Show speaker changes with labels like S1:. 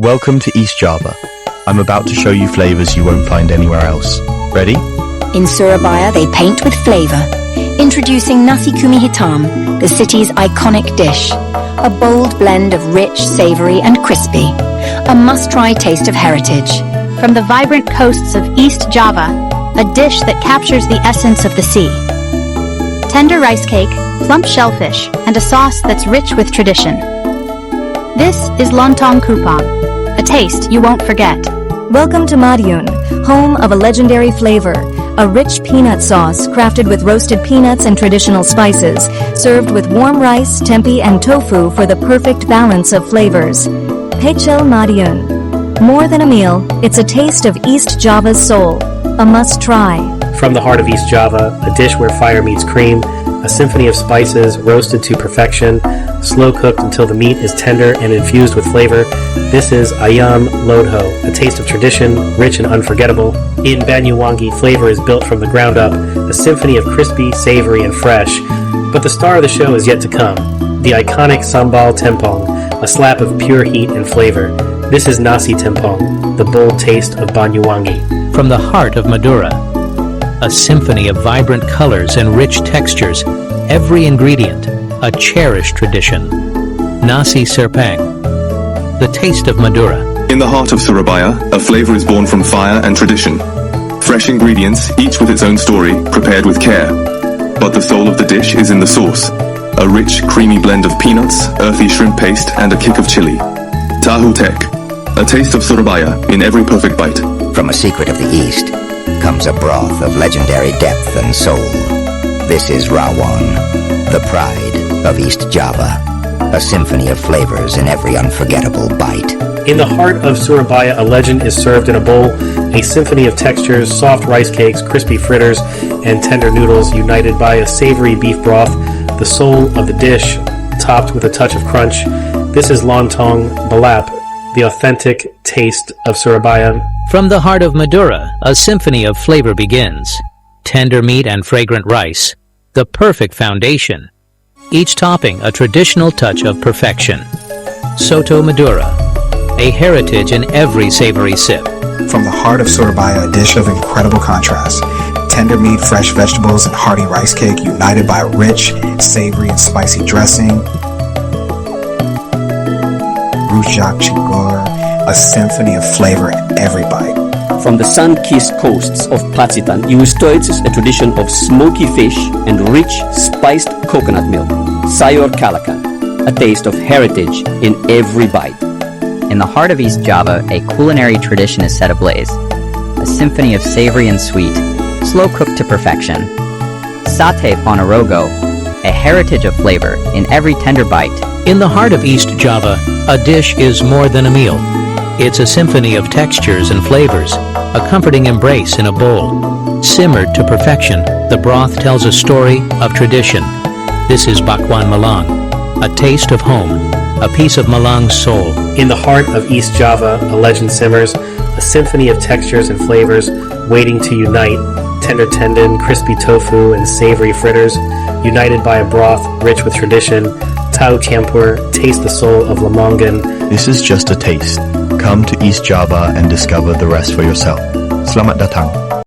S1: Welcome to East Java. I'm about to show you flavors you won't find anywhere else. Ready?
S2: In Surabaya, they paint with flavor. Introducing nasi kumi hitam, the city's iconic dish. A bold blend of rich, savory, and crispy. A must-try taste of heritage.
S3: From the vibrant coasts of East Java, a dish that captures the essence of the sea. Tender rice cake, plump shellfish, and a sauce that's rich with tradition. This is lontong kupang, a taste you won't forget.
S4: Welcome to Madiun, home of a legendary flavor, a rich peanut sauce crafted with roasted peanuts and traditional spices, served with warm rice, tempeh, and tofu for the perfect balance of flavors. Pecel Madiun. More than a meal, it's a taste of East Java's soul, a must-try.
S5: From the heart of East Java, a dish where fire meets cream, a symphony of spices roasted to perfection, slow cooked until the meat is tender and infused with flavor. This is ayam lodho, a taste of tradition, rich and unforgettable. In Banyuwangi, flavor is built from the ground up, a symphony of crispy, savory, and fresh. But the star of the show is yet to come, the iconic sambal tempong, a slap of pure heat and flavor. This is nasi tempong, the bold taste of Banyuwangi.
S6: From the heart of Madura, a symphony of vibrant colors and rich textures, every ingredient, a cherished tradition. Nasi Serpang, the taste of Madura.
S7: In the heart of Surabaya, a flavor is born from fire and tradition. Fresh ingredients, each with its own story, prepared with care. But the soul of the dish is in the sauce. A rich, creamy blend of peanuts, earthy shrimp paste, and a kick of chili. Tahu Tek, a taste of Surabaya in every perfect bite.
S8: From a secret of the East comes a broth of legendary depth and soul. This is Rawon, the pride of East Java, a symphony of flavors in every unforgettable bite.
S5: In the heart of Surabaya, a legend is served in a bowl, a symphony of textures, soft rice cakes, crispy fritters, and tender noodles united by a savory beef broth, the soul of the dish, topped with a touch of crunch. This is lontong balap, the authentic taste of Surabaya.
S6: From the heart of Madura, a symphony of flavor begins. Tender meat and fragrant rice, the perfect foundation. Each topping a traditional touch of perfection. Soto Madura, a heritage in every savory sip.
S9: From the heart of Surabaya, a dish of incredible contrast. Tender meat, fresh vegetables, and hearty rice cake united by a rich, savory, and spicy dressing. Rujak Chigur, a symphony of flavor in every bite.
S10: From the sun-kissed coasts of Pacitan, Iustoits, a tradition of smoky fish and rich, spiced coconut milk. Sayur Kalakan, a taste of heritage in every bite.
S11: In the heart of East Java, a culinary tradition is set ablaze. A symphony of savory and sweet, slow cooked to perfection. Sate Ponorogo, a heritage of flavor in every tender bite.
S6: In the heart of East Java, a dish is more than a meal. It's a symphony of textures and flavors, a comforting embrace in a bowl. Simmered to perfection, the broth tells a story of tradition. This is Bakwan Malang, a taste of home, a piece of Malang's soul.
S5: In the heart of East Java, a legend simmers, a symphony of textures and flavors waiting to unite. Tender tendon, crispy tofu, and savory fritters, united by a broth rich with tradition. Tahu Campur, taste the soul of Lamongan.
S1: This is just a taste. Come to East Java and discover the rest for yourself. Selamat datang.